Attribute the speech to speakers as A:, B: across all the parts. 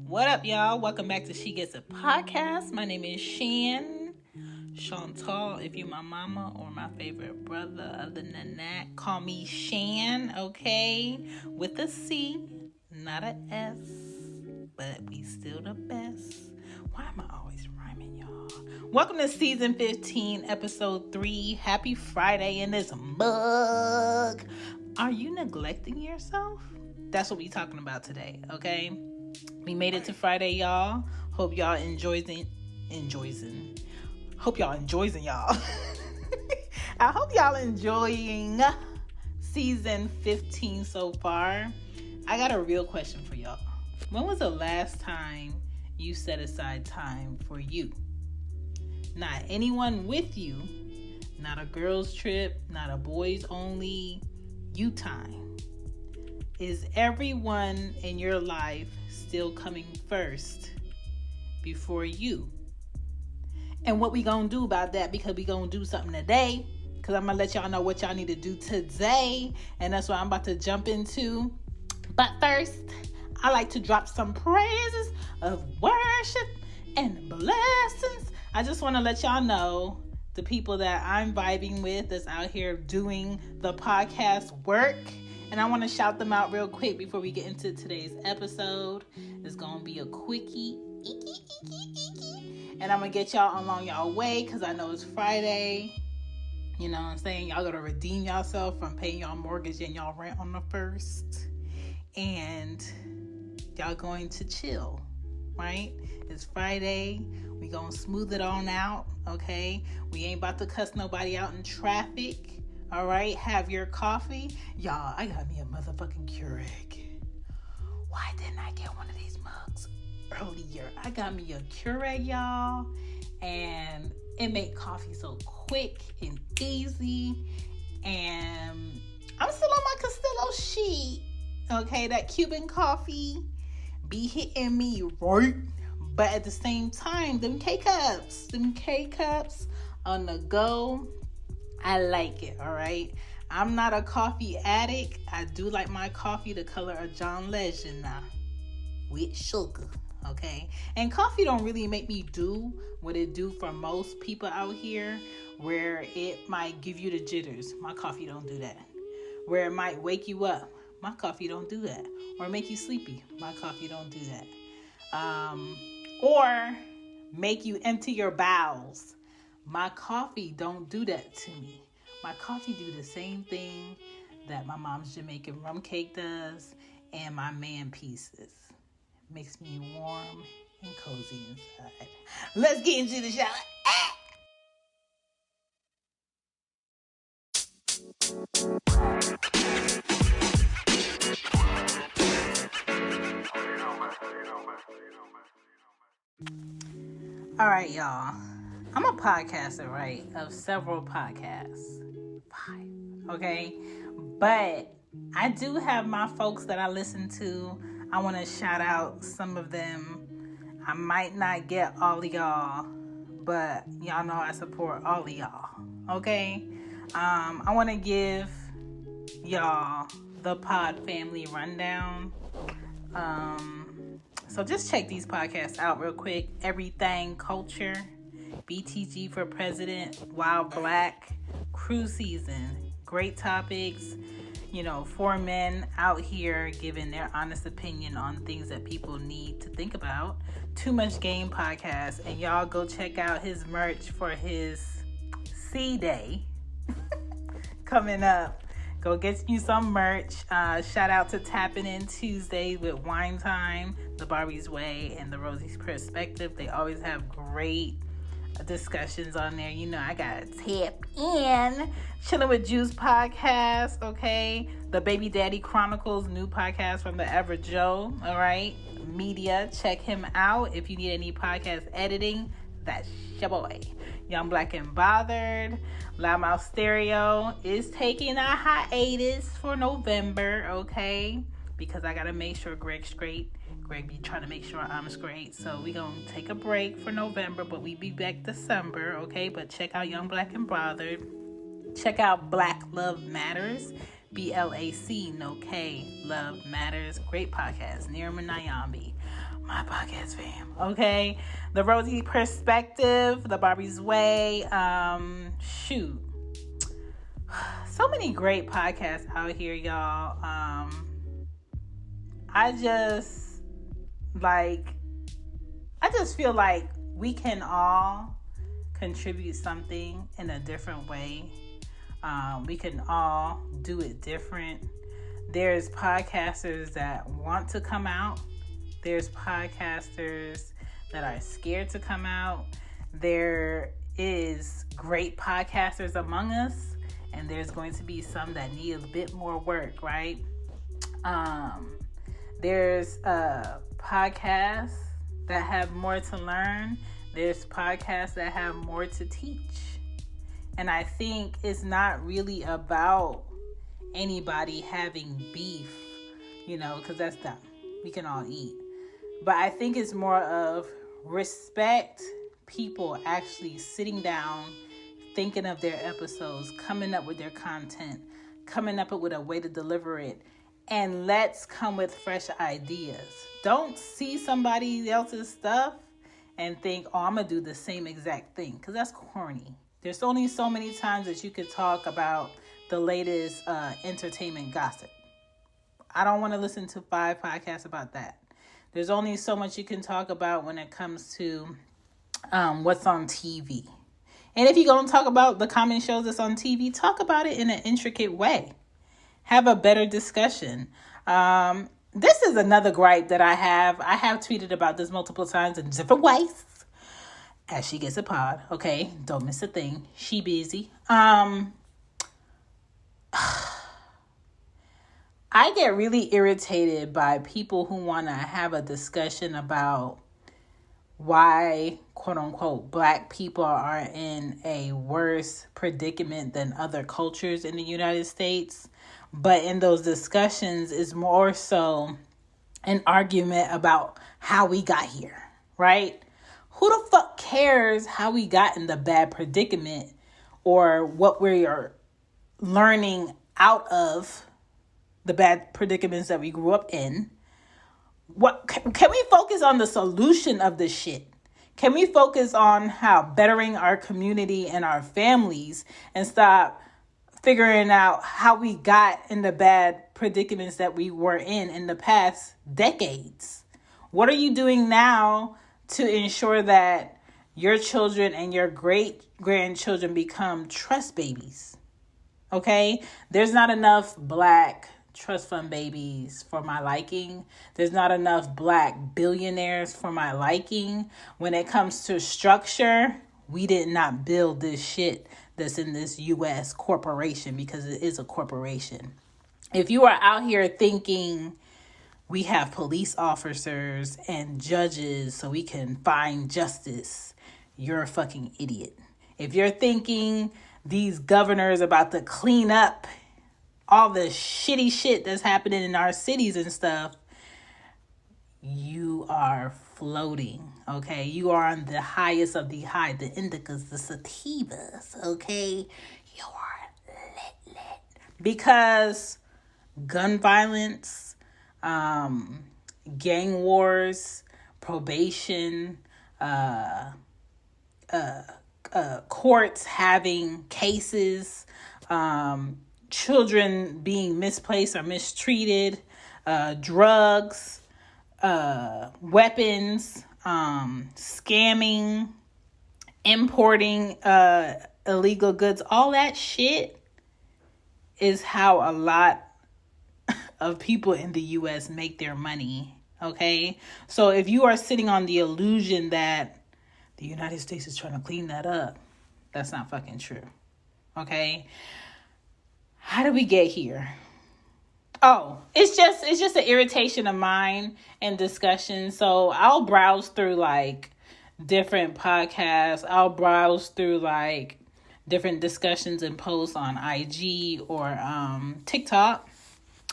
A: What up, y'all? Welcome back to She Gets a Podcast. My name is Shan. Chantal, if you're my mama or my favorite brother. Other than that, call me Shan, okay? With a C, not a S, but we still the best. Why am I always rhyming, y'all? Welcome to season 15, episode 3. Happy Friday in this mug. Are you neglecting yourself? That's what we're talking about today, okay? We made it to Friday, y'all. Hope y'all enjoying. Hope y'all enjoying, y'all. I hope y'all enjoying season 15 so far. I got a real question for y'all. When was the last time you set aside time for you? Not anyone with you, not a girls trip, not a boys only, you time. Is everyone in your life still coming first before you? And what we gonna do about that, because we gonna do something today, because I'm gonna let y'all know what y'all need to do today, and that's what I'm about to jump into. But first, I like to drop some praises of worship and blessings. I just want to let y'all know the people that I'm vibing with that's out here doing the podcast work. And I want to shout them out real quick before we get into today's episode. It's going to be a quickie. And I'm going to get y'all along y'all way because I know it's Friday. You know what I'm saying? Y'all got to redeem yourself from paying y'all mortgage and y'all rent on the 1st. And y'all going to chill, right? It's Friday. We going to smooth it on out, okay? We ain't about to cuss nobody out in traffic. All right, have your coffee. Y'all, I got me a motherfucking Keurig. Why didn't I get one of these mugs earlier? I got me a Keurig, y'all, and it made coffee so quick and easy. And I'm still on my Castillo sheet, okay? That Cuban coffee be hitting me right. But at the same time, them K-Cups on the go, I like it, all right? I'm not a coffee addict. I do like my coffee the color of John Legend now, with sugar, okay? And coffee don't really make me do what it do for most people out here, where it might give you the jitters. My coffee don't do that. Where it might wake you up. My coffee don't do that. Or make you sleepy. My coffee don't do that. Or make you empty your bowels. My coffee don't do that to me. My coffee do the same thing that my mom's Jamaican rum cake does and my man pieces. It makes me warm and cozy inside. Let's get into the shower. All right, y'all. I'm a podcaster, right? Of several podcasts. 5. Okay? But I do have my folks that I listen to. I want to shout out some of them. I might not get all of y'all, but y'all know I support all of y'all. Okay? I want to give y'all the Pod Family rundown. So just check these podcasts out real quick. Everything Culture, BTG for President, Wild Black, Cruise Season, great topics. You know, 4 men out here giving their honest opinion on things that people need to think about. Too Much Game podcast, and y'all go check out his merch for his C-Day coming up. Go get you some merch. Shout out to Tapping In Tuesday with Wine Time, The Barbie's Way, and The Rosie's Perspective. They always have great discussions on there. You know, I gotta tap in. Chilling with Juice podcast, okay? The Baby Daddy Chronicles, new podcast from the Ever Joe, all right? Media, check him out. If you need any podcast editing, that's your boy. Young Black and Bothered. Loudmouth Stereo is taking a hiatus for November, okay? Because I gotta make sure Greg's great. Greg be trying to make sure I'm straight. So we gonna take a break for November, but we be back December, okay? But check out Young Black and Bothered. Check out Black Love Matters. BLAC, no K, Love Matters. Great podcast. Nirma Nayambi. my podcast fam. Okay, the Rosie Perspective, the Barbie's Way. Shoot, so many great podcasts out here, y'all. I just feel like we can all contribute something in a different way. We can all do it different. There's podcasters that want to come out. There's podcasters that are scared to come out. There is great podcasters among us, and there's going to be some that need a bit more work, right? There's podcasts that have more to learn. There's podcasts that have more to teach. And I think it's not really about anybody having beef, because that's dumb. We can all eat. But I think it's more of respect people actually sitting down, thinking of their episodes, coming up with their content, coming up with a way to deliver it. And let's come with fresh ideas. Don't see somebody else's stuff and think, oh, I'm going to do the same exact thing. Because that's corny. There's only so many times that you could talk about the latest entertainment gossip. I don't want to listen to 5 podcasts about that. There's only so much you can talk about when it comes to what's on TV. And if you're going to talk about the common shows that's on TV, talk about it in an intricate way. Have a better discussion. This is another gripe that I have. I have tweeted about this multiple times in different ways. As she gets a pod, okay? Don't miss a thing. She busy. I get really irritated by people who want to have a discussion about why, quote unquote, Black people are in a worse predicament than other cultures in the United States. But in those discussions is more so an argument about how we got here, right? Who the fuck cares how we got in the bad predicament or what we are learning out of the bad predicaments that we grew up in? What can we focus on the solution of this shit? Can we focus on how bettering our community and our families and stop figuring out how we got in the bad predicaments that we were in the past decades? What are you doing now to ensure that your children and your great-grandchildren become trust babies? Okay? There's not enough Black trust fund babies for my liking. There's not enough Black billionaires for my liking. When it comes to structure, we did not build this shit that's in this U.S. corporation, because it is a corporation. If you are out here thinking we have police officers and judges so we can find justice, you're a fucking idiot. If you're thinking these governors about to clean up all the shitty shit that's happening in our cities and stuff, you are floating, okay? You are on the highest of the high, the indicas, the sativas, okay? You are lit. Because gun violence, gang wars, probation, courts having cases, children being misplaced or mistreated, drugs, weapons, scamming, importing illegal goods, all that shit is how a lot of people in the U.S. make their money, okay? So if you are sitting on the illusion that the United States is trying to clean that up, that's not fucking true, okay? How did we get here? Oh, it's just an irritation of mine and discussion. So I'll browse through like different podcasts. I'll browse through like different discussions and posts on IG or TikTok.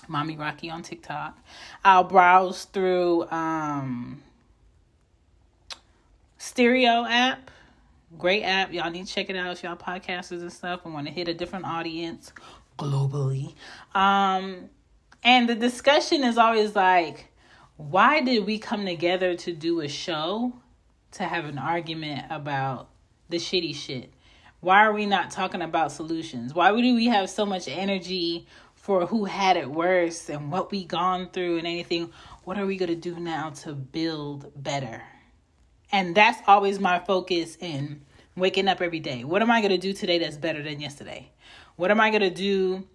A: Mommy Rocky on TikTok. I'll browse through Stereo app. Great app. Y'all need to check it out if y'all podcasters and stuff and want to hit a different audience globally. And the discussion is always like, Why did we come together to do a show to have an argument about the shitty shit? Why are we not talking about solutions? Why do we have so much energy for who had it worse and what we gone through and anything? What are we going to do now to build better? And that's always my focus in waking up every day. What am I going to do today that's better than yesterday? What am I going to do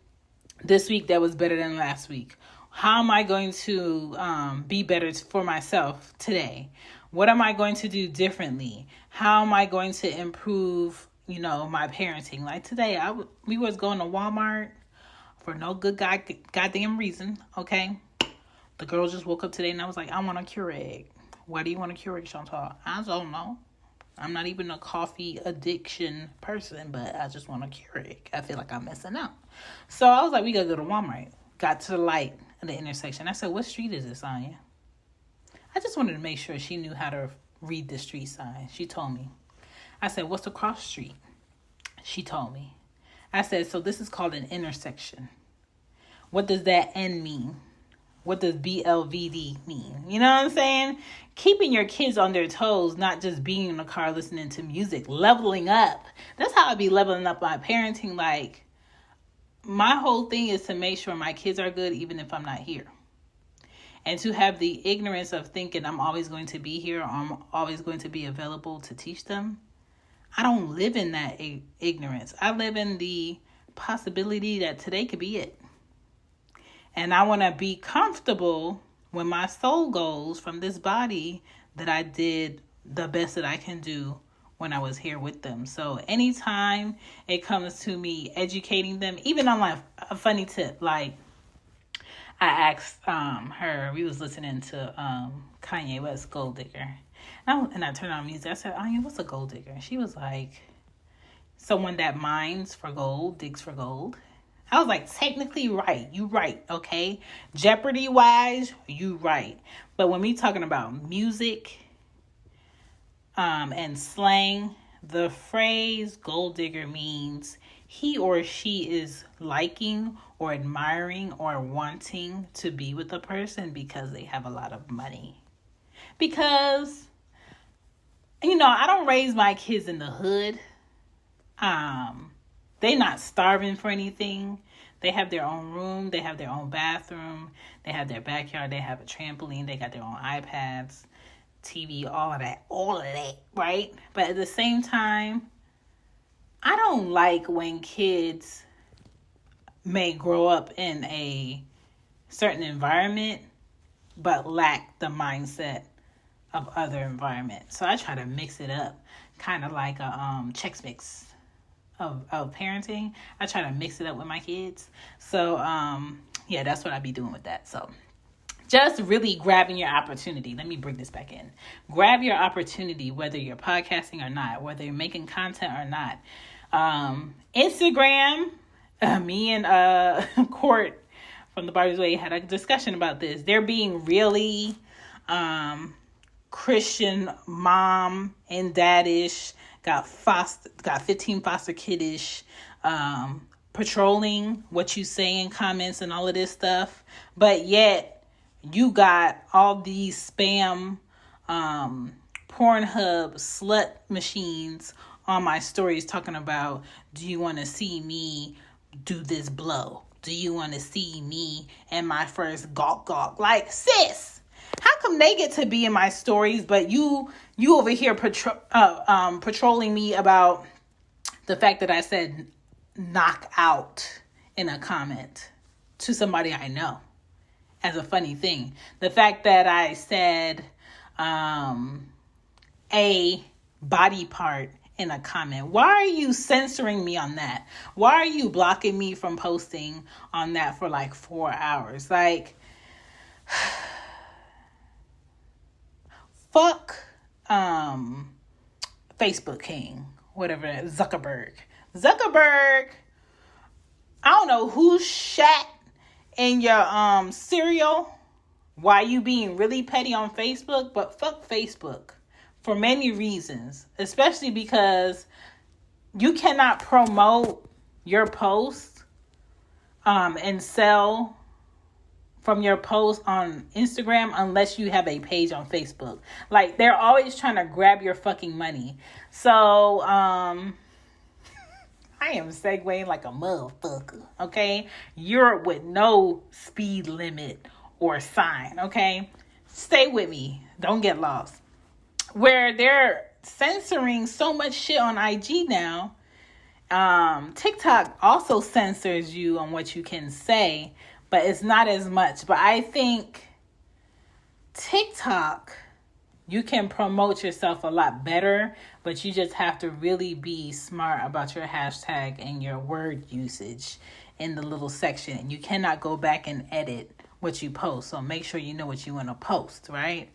A: this week that was better than last week? How am I going to be better for myself today? What am I going to do differently? How am I going to improve, my parenting? Like today, we was going to Walmart for no good goddamn reason, okay? The girl just woke up today and I was like, I want a Keurig. Why do you want a Keurig, Chantal? I don't know. I'm not even a coffee addiction person, but I just want a Keurig. I feel like I'm missing out. So I was like, we gotta go to Walmart. Got to the light in the intersection. I said, what street is this, Anya? I just wanted to make sure she knew how to read the street sign. She told me. I said, what's the cross street? She told me. I said, so this is called an intersection. What does that N mean? What does BLVD mean? You know what I'm saying? Keeping your kids on their toes, not just being in the car listening to music, leveling up. That's how I be leveling up my parenting. Like, my whole thing is to make sure my kids are good even if I'm not here. And to have the ignorance of thinking I'm always going to be here or I'm always going to be available to teach them. I don't live in that ignorance. I live in the possibility that today could be it. And I want to be comfortable when my soul goes from this body that I did the best that I can do when I was here with them. So anytime it comes to me educating them, even on a funny tip, like I asked her, we was listening to Kanye West, Gold Digger. And I turned on music. I said, Anya, what's a gold digger? And she was like, someone that mines for gold, digs for gold. I was like, technically right. You right, okay? Jeopardy-wise, you right. But when we talking about music and slang, the phrase gold digger means he or she is liking or admiring or wanting to be with a person because they have a lot of money. Because, I don't raise my kids in the hood. They not starving for anything. They have their own room. They have their own bathroom. They have their backyard. They have a trampoline. They got their own iPads, TV, all of that, right? But at the same time, I don't like when kids may grow up in a certain environment, but lack the mindset of other environments. So I try to mix it up, kind of like a Chex Mix of parenting. I try to mix it up with my kids. So, that's what I be doing with that. So just really grabbing your opportunity. Let me bring this back in. Grab your opportunity, whether you're podcasting or not, whether you're making content or not. Instagram, me and Court from the Barbie's Way had a discussion about this. They're being really Christian mom and daddish, got 15 foster kiddish, patrolling what you say in comments and all of this stuff. But yet you got all these spam Pornhub slut machines on my stories talking about, do you want to see me do this blow? Do you want to see me and my first gawk? Like, sis, how come they get to be in my stories, but you over here patrolling me about the fact that I said knock out in a comment to somebody I know as a funny thing. The fact that I said a body part in a comment. Why are you censoring me on that? Why are you blocking me from posting on that for like 4 hours? Like, fuck Facebook King, whatever, Zuckerberg, I don't know who shat in your cereal, why you being really petty on Facebook, but fuck Facebook for many reasons, especially because you cannot promote your post and sell from your post on Instagram unless you have a page on Facebook. Like, they're always trying to grab your fucking money. So, I am segueing like a motherfucker, okay? Europe with no speed limit or sign, okay? Stay with me. Don't get lost. Where they're censoring so much shit on IG now, TikTok also censors you on what you can say, but it's not as much. But I think TikTok, you can promote yourself a lot better, but you just have to really be smart about your hashtag and your word usage in the little section. And you cannot go back and edit what you post. So make sure you know what you want to post, right?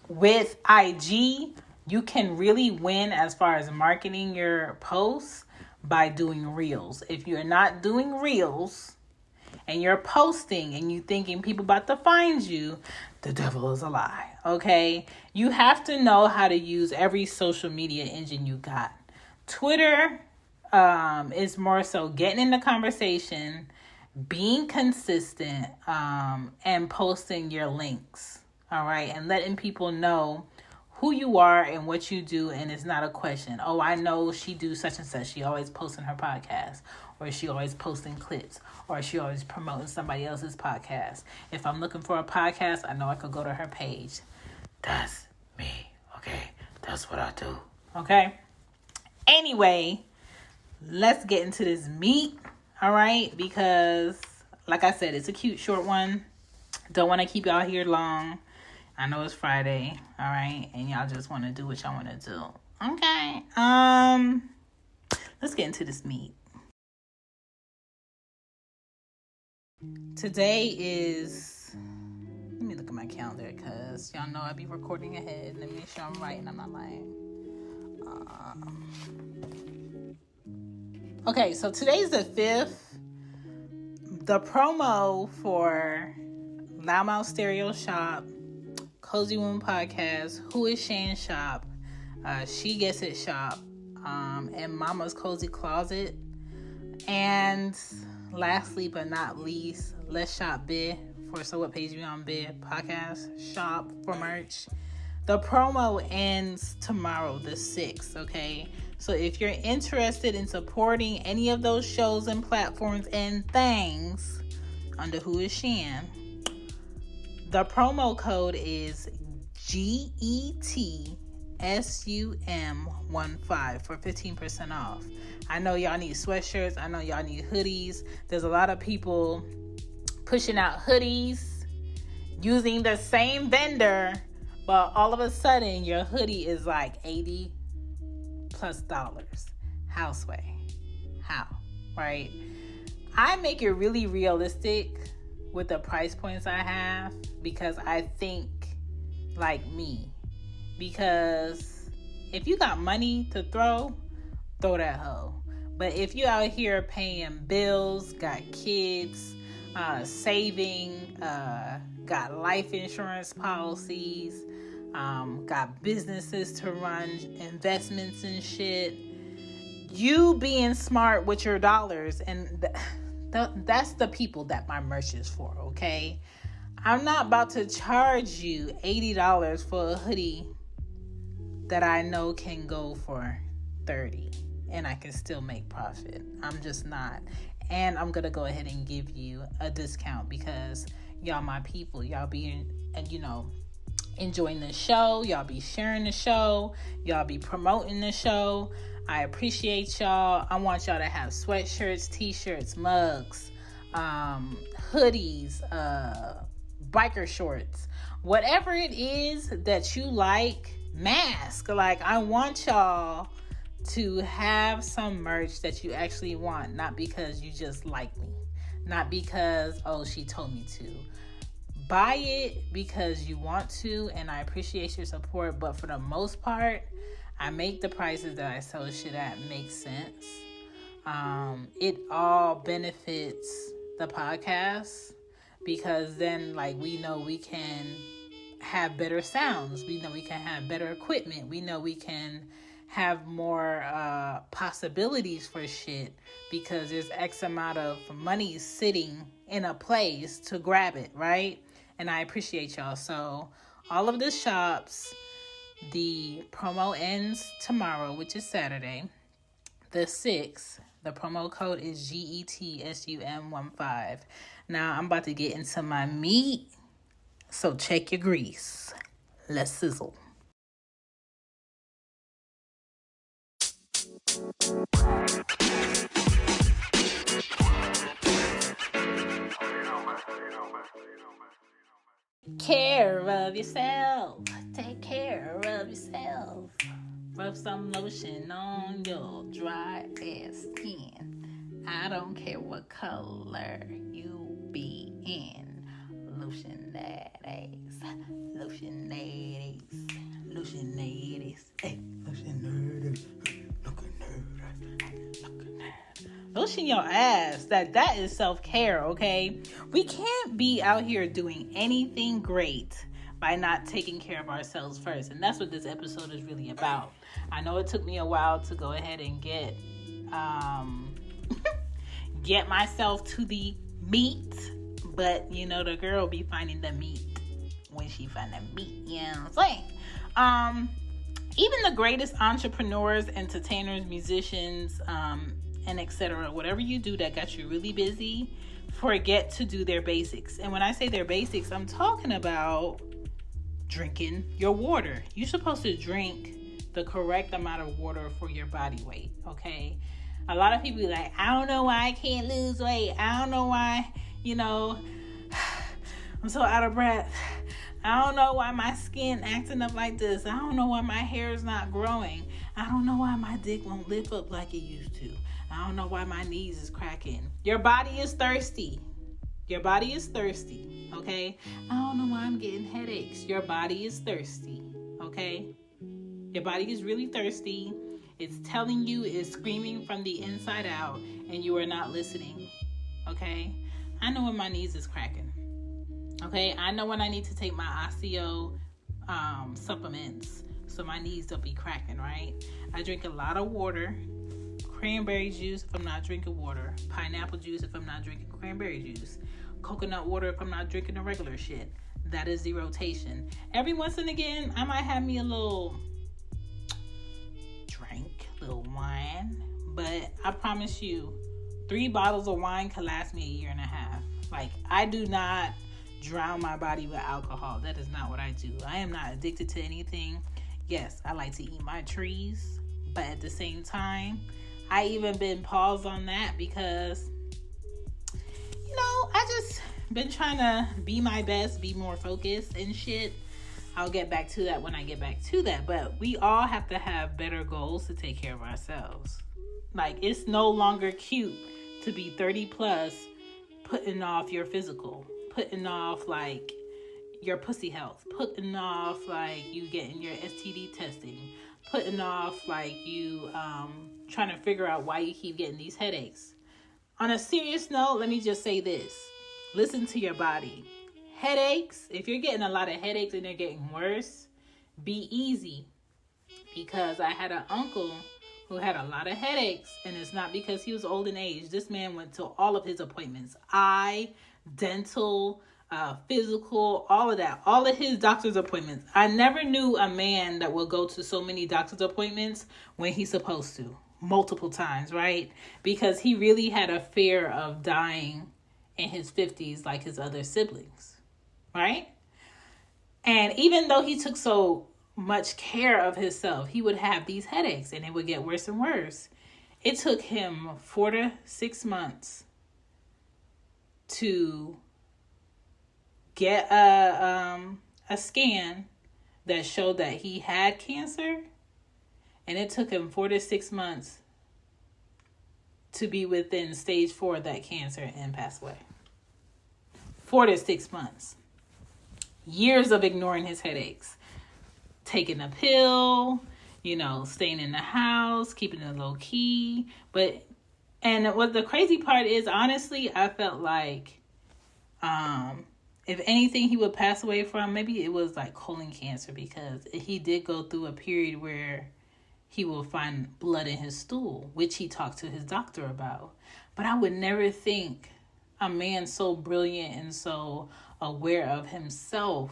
A: With IG, you can really win as far as marketing your posts by doing reels. If you're not doing reels and you're posting and you thinking people about to find you, the devil is a lie, okay? You have to know how to use every social media engine you got. Twitter is more so getting in the conversation, being consistent, and posting your links, all right? And letting people know who you are and what you do, and it's not a question. Oh, I know she do such and such. She always posting her podcast, or she always posting clips, or she always promoting somebody else's podcast. If I'm looking for a podcast, I know I could go to her page. That's me, okay? That's what I do, okay? Anyway, let's get into this meat, all right? Because, like I said, it's a cute short one. Don't want to keep y'all here long. I know it's Friday, all right? And y'all just want to do what y'all want to do. Okay. Let's get into this meat. Today is, let me look at my calendar because y'all know I be recording ahead. Let me make sure I'm right and I'm not lying. Okay, so today's the 5th. The promo for Loudmouth Stereo Shop, Cozy Womb Podcast, Who Is Shan Shop, She Gets It Shop, and Mama's Cozy Closet. And lastly but not least, Let's Shop Bid for So What Page You On Bid podcast shop for merch. The promo ends tomorrow, the 6th, okay? So if you're interested in supporting any of those shows and platforms and things under Who Is Shan, the promo code is GETSUM15 for 15% off. I know y'all need sweatshirts. I know y'all need hoodies. There's a lot of people pushing out hoodies using the same vendor, but all of a sudden your hoodie is like $80+ Houseway. How? Right? I make it really realistic with the price points I have because I think like me. Because if you got money to throw that hoe. But if you out here paying bills, got kids, saving, got life insurance policies, got businesses to run, investments and shit, you being smart with your dollars, and that's the people that my merch is for, okay? I'm not about to charge you $80 for a hoodie that I know can go for $30 and I can still make profit. I'm just not. And I'm going to go ahead and give you a discount because y'all my people. Y'all be, enjoying the show. Y'all be sharing the show. Y'all be promoting the show. I appreciate y'all. I want y'all to have sweatshirts, t-shirts, mugs, hoodies, biker shorts, whatever it is that you like, mask. Like, I want y'all to have some merch that you actually want, not because you just like me, not because, oh, she told me to. Buy it because you want to, and I appreciate your support, but for the most part, I make the prices that I sell shit at make sense. It all benefits the podcast because then, like, we know we can have better sounds. We know we can have better equipment. We know we can have more possibilities for shit because there's X amount of money sitting in a place to grab it, right? And I appreciate y'all. So all of the shops, the promo ends tomorrow, which is Saturday, the 6th. The promo code is GETSUM15. Now I'm about to get into my meat, so check your grease. Let's sizzle. Care of yourself. Take care of yourself. Rub some lotion on your dry ass skin. I don't care what color you be in. Lotion that ass. Lotion that ass. Lotion that ass. Hey, lotion that ass. Lotion your ass. That is self-care, okay? We can't be out here doing anything great by not taking care of ourselves first. And that's what this episode is really about. I know it took me a while to go ahead and get myself to the meat, but the girl be finding the meat when she find the meat, you know what I'm saying? Even the greatest entrepreneurs, entertainers, musicians, and etc., whatever you do that got you really busy, forget to do their basics. And when I say their basics, I'm talking about drinking your water. You're supposed to drink the correct amount of water for your body weight, okay? A lot of people be like, I don't know why I can't lose weight. I don't know why, I'm so out of breath. I don't know why my skin acting up like this. I don't know why my hair is not growing. I don't know why my dick won't lift up like it used to. I don't know why my knees is cracking. Your body is thirsty. Your body is thirsty, okay? I don't know why I'm getting headaches. Your body is thirsty, okay? Your body is really thirsty. It's telling you, it's screaming from the inside out, and you are not listening, okay? I know when my knees is cracking, okay? I know when I need to take my osteo supplements so my knees don't be cracking, right? I drink a lot of water. Cranberry juice if I'm not drinking water. Pineapple juice if I'm not drinking cranberry juice. Coconut water if I'm not drinking the regular shit. That is the rotation. Every once and again, I might have me a little drink, little wine. But I promise you, 3 bottles of wine could last me a year and a half. Like, I do not drown my body with alcohol. That is not what I do. I am not addicted to anything. Yes, I like to eat my trees. But at the same time, I even been paused on that because, I just been trying to be my best, be more focused and shit. I'll get back to that when I get back to that. But we all have to have better goals to take care of ourselves. Like, it's no longer cute to be 30 plus putting off your physical, putting off like your pussy health, putting off like you getting your STD testing, putting off like you trying to figure out why you keep getting these headaches. On a serious note, let me just say this. Listen to your body. Headaches, if you're getting a lot of headaches and they're getting worse, be easy. Because I had an uncle who had a lot of headaches, and it's not because he was old in age. This man went to all of his appointments. Eye, dental, physical, all of that. All of his doctor's appointments. I never knew a man that would go to so many doctor's appointments when he's supposed to. Multiple times, right? Because he really had a fear of dying in his 50s like his other siblings, right? And even though he took so much care of himself, he would have these headaches and it would get worse and worse. It took him 4 to 6 months to get a scan that showed that he had cancer, and it took him 4 to 6 months to be within stage 4 of that cancer and pass away. 4 to 6 months. Years of ignoring his headaches. Taking a pill, staying in the house, keeping it low key. And what the crazy part is, honestly, I felt like if anything he would pass away from, maybe it was like colon cancer, because he did go through a period where he will find blood in his stool, which he talked to his doctor about. But I would never think a man so brilliant and so aware of himself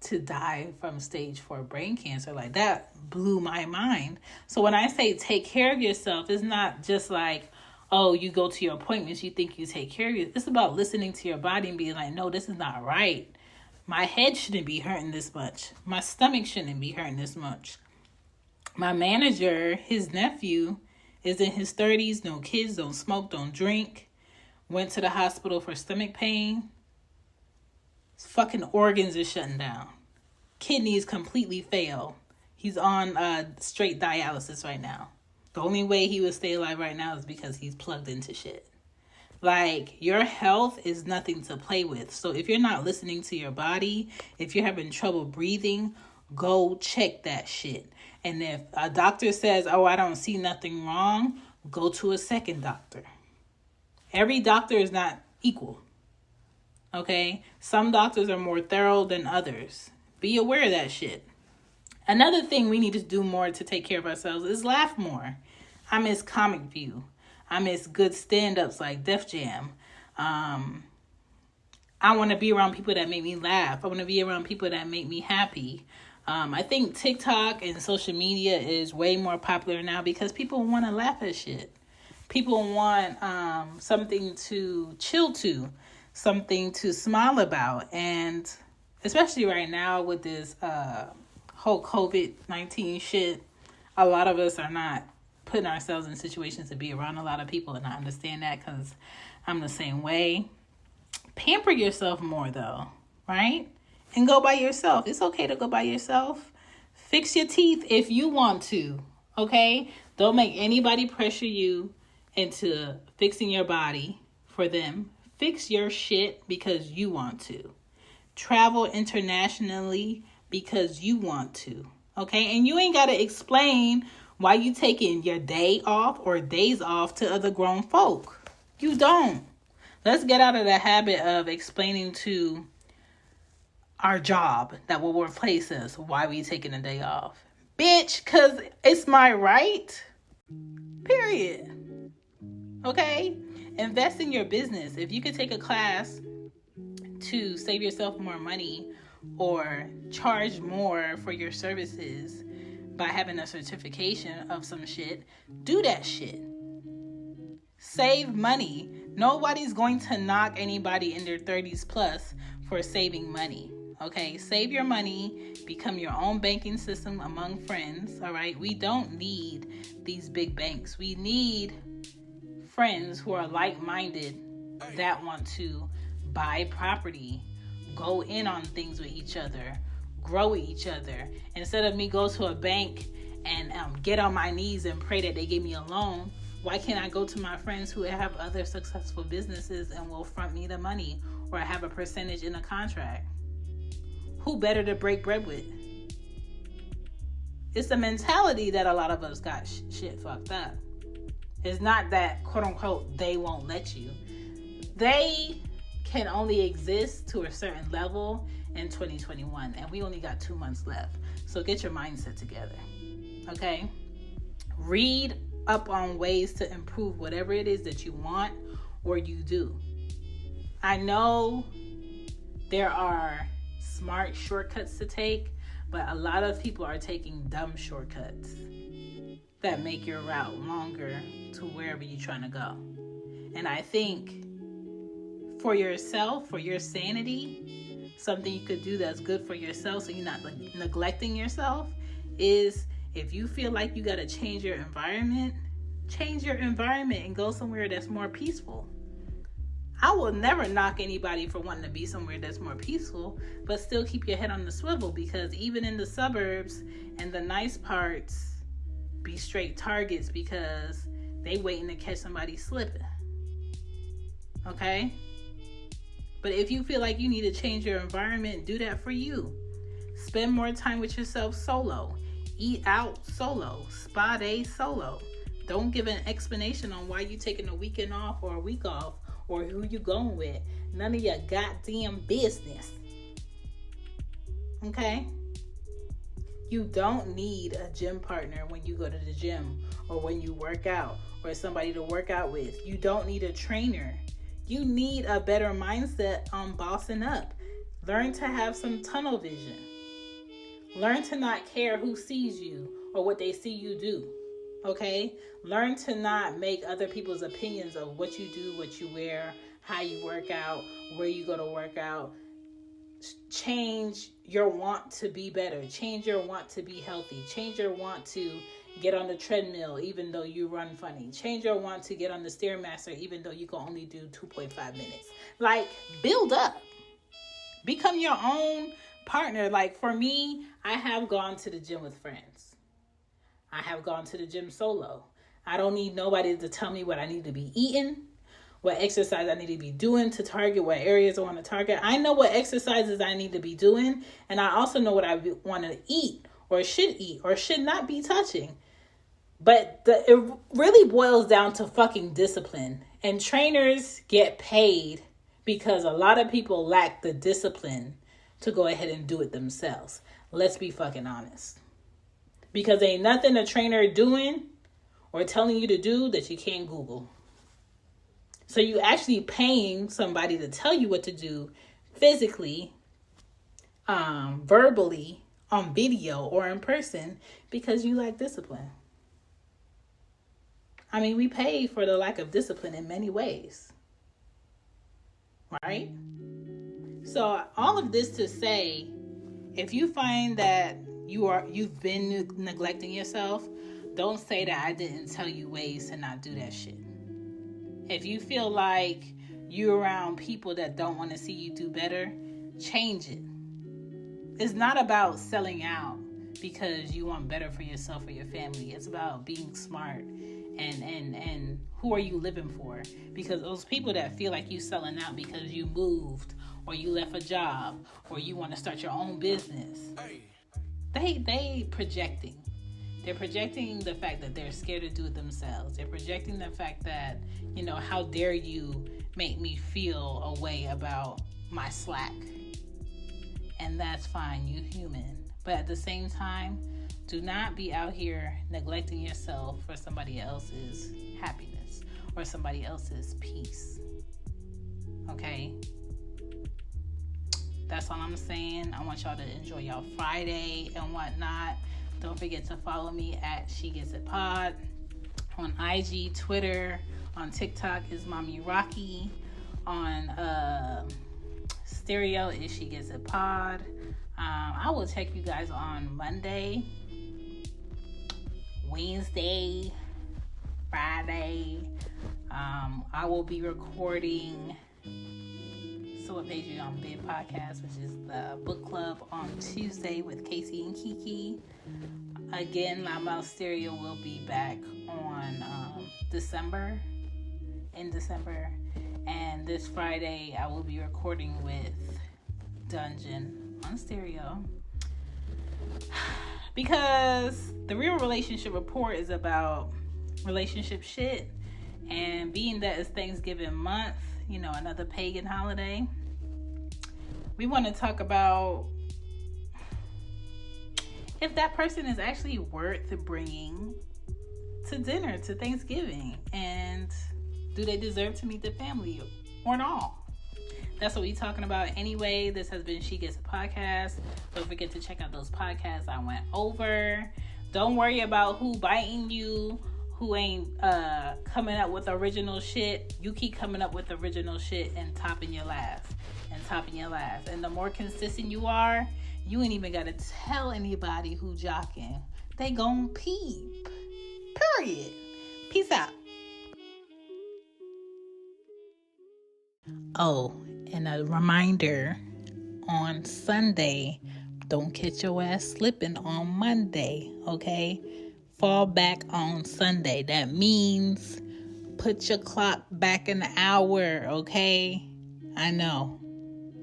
A: to die from stage 4 brain cancer. Like, that blew my mind. So when I say take care of yourself, it's not just like, oh, you go to your appointments, you think you take care of you. It's about listening to your body and being like, no, this is not right. My head shouldn't be hurting this much. My stomach shouldn't be hurting this much. My manager, his nephew, is in his 30s, no kids, don't smoke, don't drink. Went to the hospital for stomach pain. His fucking organs are shutting down. Kidneys completely fail. He's on straight dialysis right now. The only way he would stay alive right now is because he's plugged into shit. Like, your health is nothing to play with. So if you're not listening to your body, if you're having trouble breathing, go check that shit. And if a doctor says, oh, I don't see nothing wrong, go to a second doctor. Every doctor is not equal. Okay? Some doctors are more thorough than others. Be aware of that shit. Another thing we need to do more to take care of ourselves is laugh more. I miss Comic View. I miss good stand-ups like Def Jam. I want to be around people that make me laugh. I want to be around people that make me happy. I think TikTok and social media is way more popular now because people want to laugh at shit. People want something to chill to, something to smile about. And especially right now with this whole COVID-19 shit, a lot of us are not putting ourselves in situations to be around a lot of people, and I understand that because I'm the same way. Pamper yourself more though, right? And go by yourself. It's okay to go by yourself. Fix your teeth if you want to, okay? Don't make anybody pressure you into fixing your body for them. Fix your shit because you want to. Travel internationally because you want to, okay? And you ain't got to explain why you taking your day off or days off to other grown folk. You don't. Let's get out of the habit of explaining to our job that will replace us why we taking a day off. Bitch, because it's my right. Period. Okay? Invest in your business. If you could take a class to save yourself more money or charge more for your services by having a certification of some shit, do that shit. Save money. Nobody's going to knock anybody in their 30s plus for saving money. Okay, save your money, become your own banking system among friends. All right, we don't need these big banks. We need friends who are like-minded that want to buy property, go in on things with each other, grow with each other. Instead of me go to a bank and get on my knees and pray that they give me a loan, why can't I go to my friends who have other successful businesses and will front me the money or have a percentage in a contract? Who better to break bread with? It's the mentality that a lot of us got shit fucked up. It's not that, quote unquote, they won't let you. They can only exist to a certain level in 2021, and we only got 2 months left. So get your mindset together, okay? Read up on ways to improve whatever it is that you want or you do. I know there are smart shortcuts to take, but a lot of people are taking dumb shortcuts that make your route longer to wherever you're trying to go. And I think for yourself, for your sanity, something you could do that's good for yourself so you're not neglecting yourself is, if you feel like you got to change your environment and go somewhere that's more peaceful. I will never knock anybody for wanting to be somewhere that's more peaceful, but still keep your head on the swivel, because even in the suburbs and the nice parts, be straight targets because they waiting to catch somebody slipping. Okay? But if you feel like you need to change your environment, do that for you. Spend more time with yourself solo. Eat out solo. Spa day solo. Don't give an explanation on why you taking a weekend off or a week off or who you going with. None of your goddamn business. Okay? You don't need a gym partner when you go to the gym or when you work out or somebody to work out with. You don't need a trainer. You need a better mindset on bossing up. Learn to have some tunnel vision. Learn to not care who sees you or what they see you do. Okay? Learn to not make other people's opinions of what you do, what you wear, how you work out, where you go to work out. Change your want to be better. Change your want to be healthy. Change your want to get on the treadmill even though you run funny. Change your want to get on the Stairmaster even though you can only do 2.5 minutes. Like, build up. Become your own partner. Like, for me, I have gone to the gym with friends. I have gone to the gym solo. I don't need nobody to tell me what I need to be eating, what exercise I need to be doing to target what areas I want to target. I know what exercises I need to be doing, and I also know what I want to eat or should not be touching. But it really boils down to fucking discipline. And trainers get paid because a lot of people lack the discipline to go ahead and do it themselves. Let's be fucking honest. Because ain't nothing a trainer doing or telling you to do that you can't Google. So you actually paying somebody to tell you what to do physically, verbally, on video, or in person because you lack discipline. I mean, we pay for the lack of discipline in many ways. Right? So all of this to say, if you find that you've been neglecting yourself, don't say that I didn't tell you ways to not do that shit. If you feel like you're around people that don't want to see you do better, change it. It's not about selling out because you want better for yourself or your family. It's about being smart and who are you living for? Because those people that feel like you selling out because you moved or you left a job or you want to start your own business, they projecting. They're projecting the fact that they're scared to do it themselves. They're projecting the fact that, how dare you make me feel a way about my slack. And that's fine, you human. But at the same time, do not be out here neglecting yourself for somebody else's happiness or somebody else's peace. Okay? That's all I'm saying. I want y'all to enjoy y'all Friday and whatnot. Don't forget to follow me at She Gets It Pod on IG, Twitter, on TikTok is Mommy Rocky, on Stereo is She Gets It Pod. I will check you guys on Monday, Wednesday, Friday. I will be recording So What Page You On Bid podcast, which is the book club, on Tuesday with Casey and Kiki. Again, Loudmouth Stereo will be back on in December. And this Friday, I will be recording with Dungeon on Stereo. Because the Real Relationship Report is about relationship shit. And being that it's Thanksgiving month, another pagan holiday, we want to talk about if that person is actually worth bringing to dinner, to Thanksgiving, and do they deserve to meet the family or not? That's what we're talking about anyway. This has been She Gets a Podcast. Don't forget to check out those podcasts I went over. Don't worry about who biting you, who ain't coming up with original shit. You keep coming up with original shit and topping your laugh. And the more consistent you are, you ain't even got to tell anybody who jocking. They gon' peep. Period. Peace out. Oh, and a reminder, on Sunday, don't catch your ass slipping on Monday, okay? Fall back on Sunday. That means put your clock back an hour, okay? I know.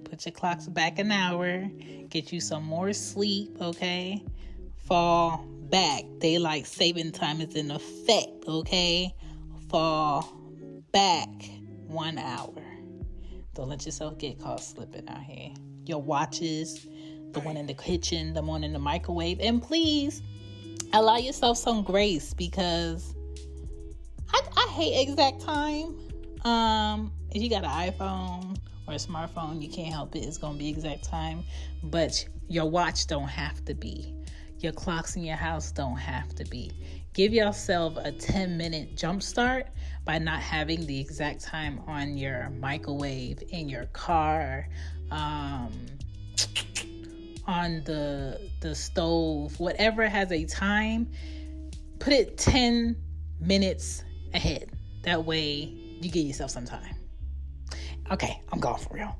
A: Put your clocks back an hour. Get you some more sleep, okay? Fall back. Daylight saving time is in effect, okay? Fall back 1 hour. Don't let yourself get caught slipping out here. Your watches, the one in the kitchen, the one in the microwave. And please, allow yourself some grace, because I hate exact time. if you got an iPhone or a smartphone, you can't help it. It's going to be exact time. But your watch don't have to be. Your clocks in your house don't have to be. Give yourself a 10-minute jump start by not having the exact time on your microwave, in your car, on the stove, whatever has a time. Put it 10 minutes ahead. That way you give yourself some time. Okay, I'm gone for real.